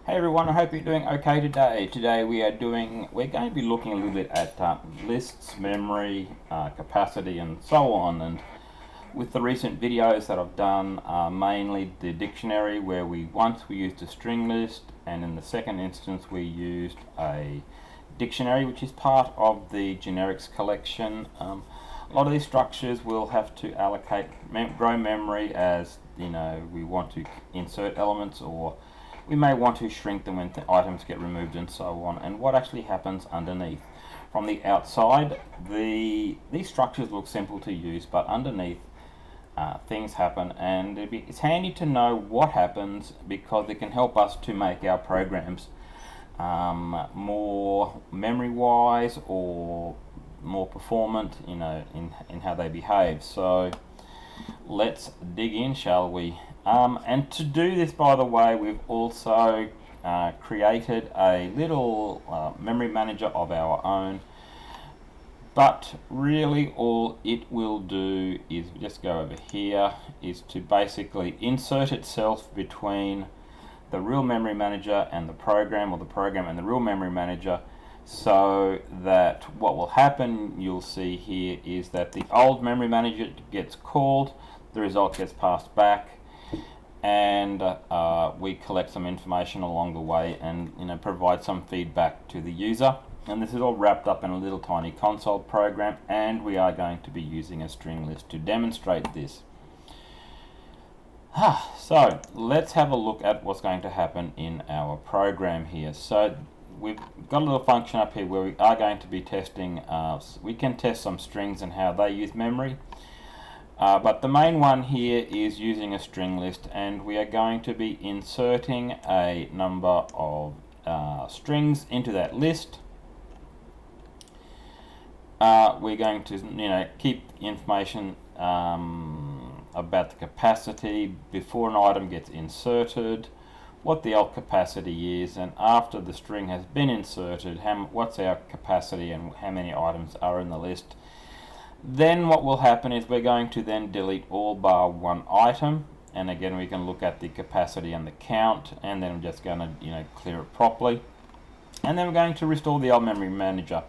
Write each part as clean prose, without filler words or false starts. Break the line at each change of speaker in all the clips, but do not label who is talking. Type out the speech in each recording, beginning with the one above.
Hey everyone, I hope you're doing okay today. Today we're going to be looking a little bit at lists, memory, capacity and so on. And with the recent videos that I've done, mainly the dictionary where we used a string list, and in the second instance we used a dictionary which is part of the generics collection. A lot of these structures will have to allocate, grow memory as we want to insert elements, or we may want to shrink them when items get removed and so on, and what actually happens underneath. From the outside, these structures look simple to use, but underneath things happen, and it's handy to know what happens because it can help us to make our programs more memory-wise or more performant, in how they behave. So let's dig in, shall we? And to do this, by the way, we've also created a little memory manager of our own, but really all it will do is just go over here, is to basically insert itself between the real memory manager and the program, or the program and the real memory manager, so that what will happen, you'll see here, is that the old memory manager gets called, the result gets passed back, and we collect some information along the way and provide some feedback to the user. And this is all wrapped up in a little tiny console program, and we are going to be using a string list to demonstrate this. So let's have a look at what's going to happen in our program here. So we've got a little function up here where we are going to be testing, we can test some strings and how they use memory. But the main one here is using a string list, and we are going to be inserting a number of strings into that list. We're going to keep information about the capacity before an item gets inserted, what the alt capacity is, and after the string has been inserted, what's our capacity and how many items are in the list. Then what will happen is we're going to then delete all bar one item, and again we can look at the capacity and the count, and then I'm just going to clear it properly, and then we're going to restore the old memory manager.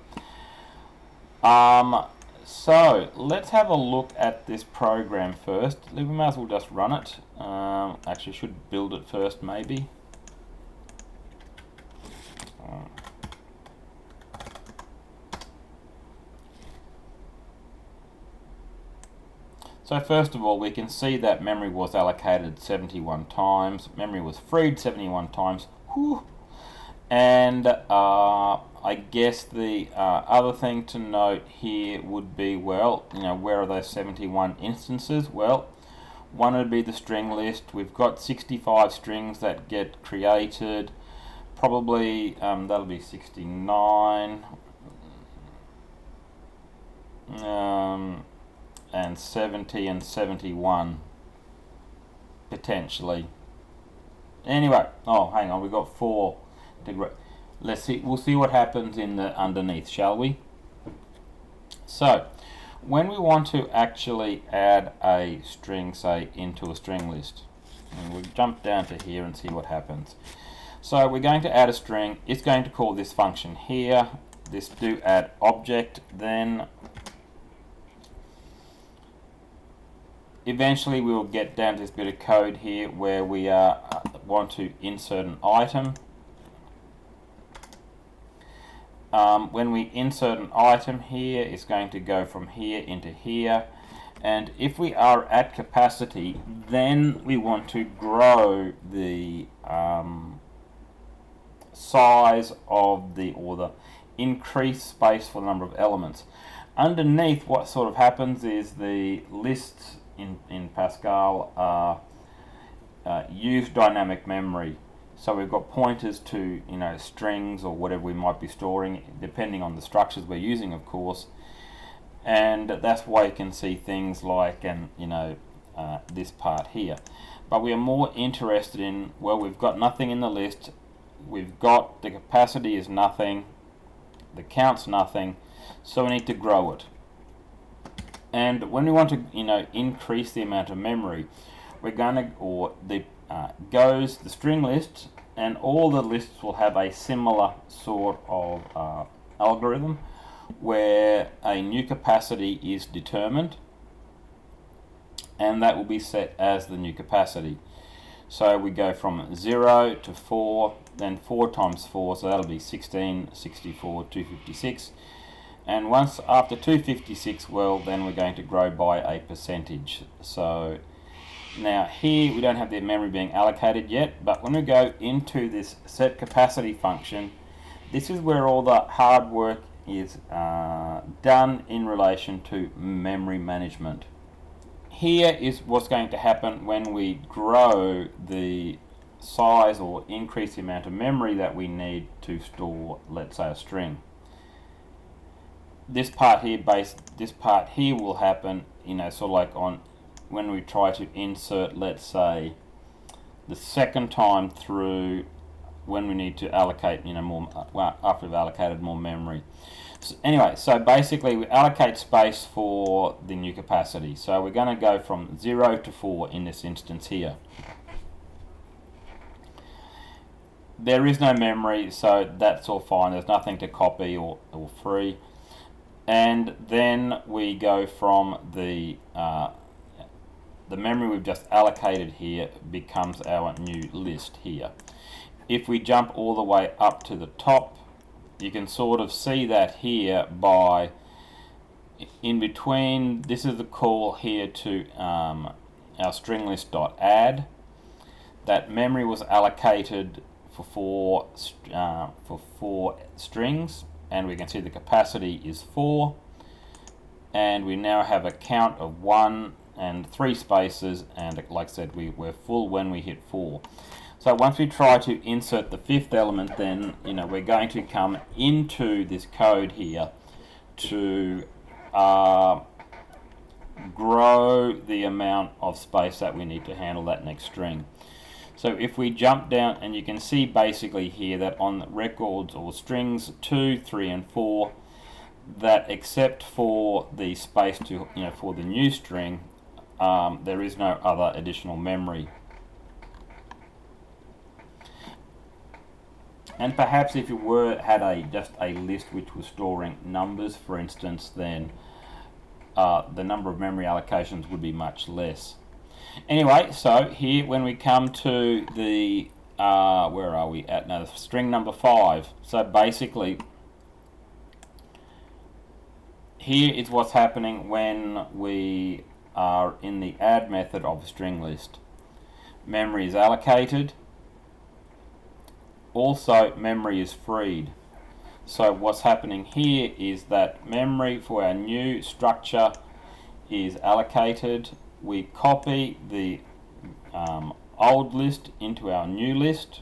So let's have a look at this program first. We might as well just run it. Actually should build it first maybe. So first of all, we can see that memory was allocated 71 times, memory was freed 71 times. Whew. And I guess the other thing to note here would be, well, where are those 71 instances? Well, one would be the string list. We've got 65 strings that get created. Probably that'll be 69. And 70 and 71 potentially. Anyway, hang on, we've got 4 to let's see. We'll see what happens in the underneath, shall we? So when we want to actually add a string, say, into a string list, and we'll jump down to here and see what happens. So we're going to add a string. It's going to call this function here, this do add object. Then eventually we will get down to this bit of code here where we want to insert an item. When we insert an item here, it's going to go from here into here, and if we are at capacity, then we want to grow the size of or the increased space for the number of elements. Underneath, what sort of happens is the lists in Pascal use dynamic memory. So we've got pointers to strings or whatever we might be storing, depending on the structures we're using, of course. And that's why you can see things like this part here. But we are more interested in, well, we've got nothing in the list. We've got the capacity is nothing, the count's nothing, so we need to grow it. And when we want to increase the amount of memory, we're going to, the string list and all the lists will have a similar sort of algorithm where a new capacity is determined, and that will be set as the new capacity. So we go from 0 to 4, then 4 times 4, so that'll be 16, 64, 256. And once after 256, well, then we're going to grow by a percentage. So now here we don't have the memory being allocated yet, but when we go into this set capacity function, this is where all the hard work is done in relation to memory management. Here is what's going to happen when we grow the size or increase the amount of memory that we need to store, let's say, a string. This part here will happen, sort of like on when we try to insert, let's say, the second time through when we need to allocate, more after we've allocated more memory. So anyway, so basically we allocate space for the new capacity. So we're going to go from 0 to 4 in this instance here. There is no memory, so that's all fine. There's nothing to copy or free. And then we go from the memory we've just allocated here becomes our new list here. If we jump all the way up to the top, you can sort of see that here by in between. This is the call here to our string list.add. That memory was allocated for four strings, and we can see the capacity is 4, and we now have a count of 1 and 3 spaces, and like I said, we're full when we hit 4. So once we try to insert the 5th element, then we're going to come into this code here to grow the amount of space that we need to handle that next string. So if we jump down, and you can see basically here that on records or strings 2, 3, and 4, that except for the space to for the new string, there is no other additional memory. And perhaps if you had just a list which was storing numbers, for instance, then the number of memory allocations would be much less. Anyway, so here when we come to the where are we at now? String number 5. So basically, here is what's happening when we are in the add method of a string list. Memory is allocated. Also, memory is freed. So what's happening here is that memory for our new structure is allocated. We copy the old list into our new list,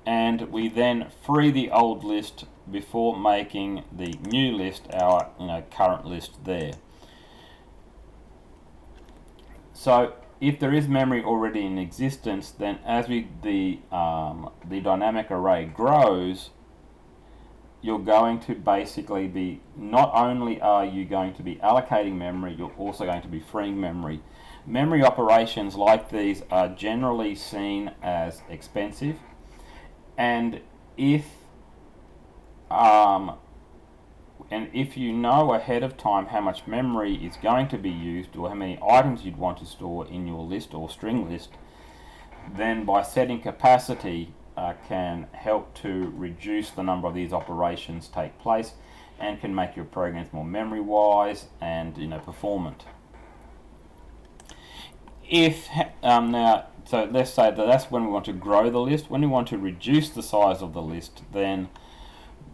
and we then free the old list before making the new list our current list there. So if there is memory already in existence, then as the dynamic array grows, you're going to basically be, not only are you going to be allocating memory, you're also going to be freeing memory. Memory operations like these are generally seen as expensive, and if you know ahead of time how much memory is going to be used or how many items you'd want to store in your list or string list, then by setting capacity can help to reduce the number of these operations take place, and can make your programs more memory wise and performant. If now, so let's say that's when we want to grow the list. When we want to reduce the size of the list, then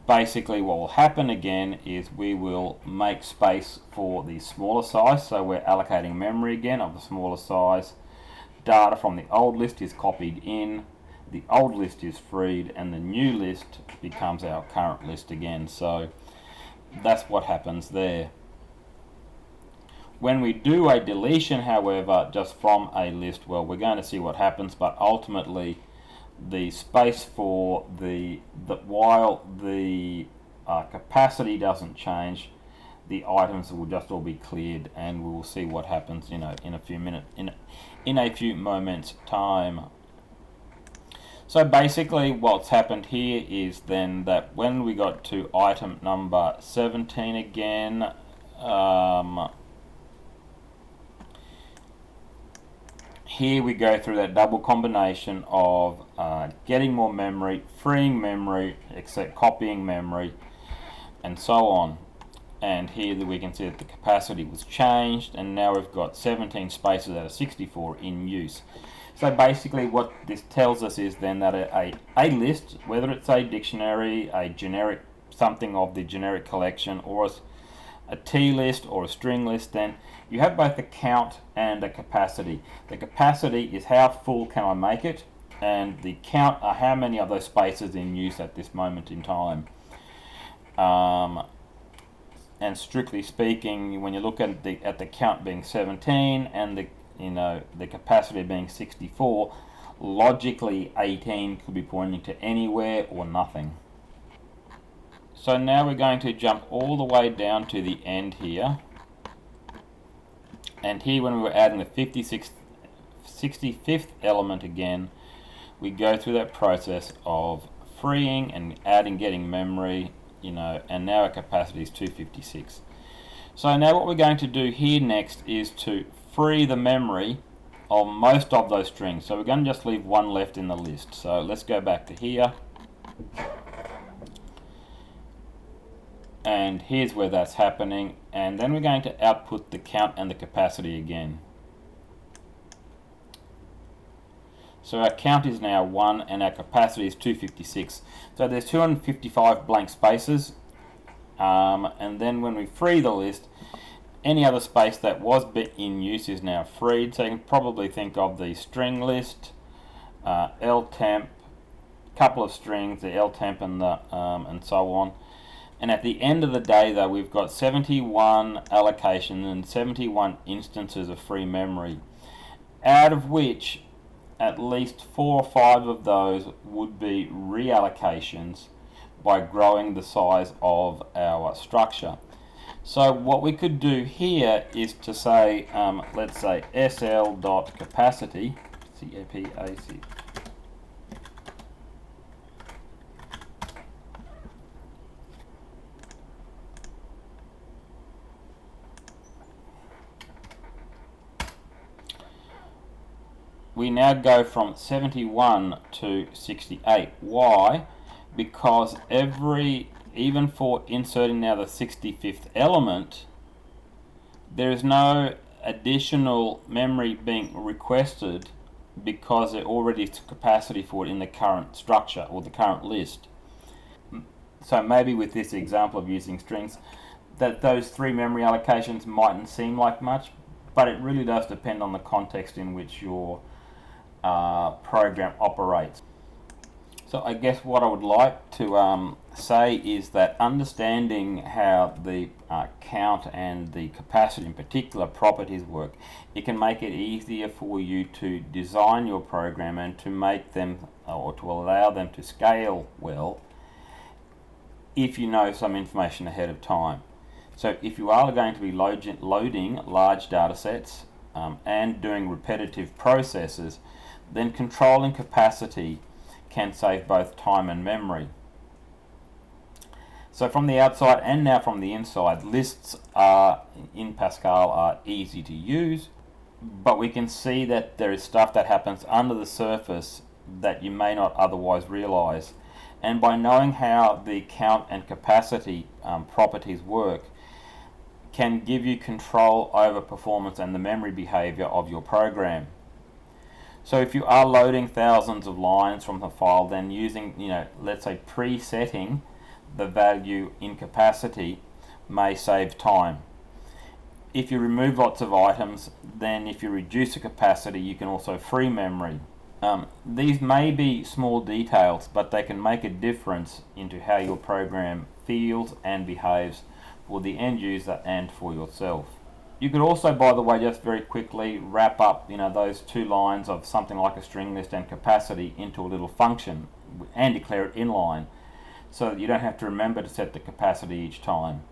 basically what will happen again is we will make space for the smaller size. So we're allocating memory again of the smaller size. Data from the old list is copied in, the old list is freed, and the new list becomes our current list again. So that's what happens there. When we do a deletion, however, just from a list, well, we're going to see what happens, but ultimately the space for while the capacity doesn't change, the items will just all be cleared, and we will see what happens in a few moments time. So basically what's happened here is then that when we got to item number 17 again, here we go through that double combination of getting more memory, freeing memory, except copying memory, and so on. And here we can see that the capacity was changed, and now we've got 17 spaces out of 64 in use. So basically what this tells us is then that a list, whether it's a dictionary, a generic, something of the generic collection, or a T list or a string list, then you have both a count and a capacity. The capacity is how full can I make it, and the count are how many of those spaces in use at this moment in time. And strictly speaking, when you look at the count being 17 and the capacity being 64, logically 18 could be pointing to anywhere or nothing. So now we're going to jump all the way down to the end here. And here when we were adding the 65th element again, we go through that process of freeing and adding, getting memory, and now our capacity is 256. So now what we're going to do here next is to free the memory of most of those strings. So we're going to just leave one left in the list. So let's go back to here. And here's where that's happening. And then we're going to output the count and the capacity again. So our count is now 1 and our capacity is 256. So there's 255 blank spaces. And then when we free the list, any other space that was in use is now freed. So you can probably think of the string list, ltemp, couple of strings, the ltemp and the and so on. And at the end of the day, though, we've got 71 allocations and 71 instances of free memory, out of which at least 4 or 5 of those would be reallocations by growing the size of our structure. So what we could do here is to say, let's say sl.capacity, C-A-P-A-C, we now go from 71 to 68. Why? Because even for inserting now the 65th element, there is no additional memory being requested because there already is capacity for it in the current structure or the current list. So maybe with this example of using strings, that those 3 memory allocations mightn't seem like much, but it really does depend on the context in which your program operates. So I guess what I would like to say is that understanding how the count and the capacity in particular properties work, it can make it easier for you to design your program and to make them or to allow them to scale well if you know some information ahead of time. So if you are going to be loading large data sets and doing repetitive processes, then controlling capacity can save both time and memory. So from the outside and now from the inside, lists in Pascal are easy to use, but we can see that there is stuff that happens under the surface that you may not otherwise realize. And by knowing how the count and capacity properties work, can give you control over performance and the memory behavior of your program. So if you are loading thousands of lines from the file, then using, let's say presetting the value in capacity may save time. If you remove lots of items, then if you reduce the capacity, you can also free memory. These may be small details, but they can make a difference into how your program feels and behaves for the end user and for yourself. You could also, by the way, just very quickly wrap up those 2 lines of something like a string list and capacity into a little function and declare it inline, so that you don't have to remember to set the capacity each time.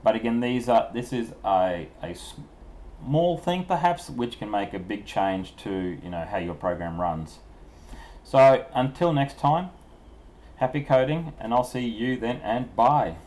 But again, this is a small thing perhaps which can make a big change to how your program runs. So until next time, happy coding, and I'll see you then, and bye.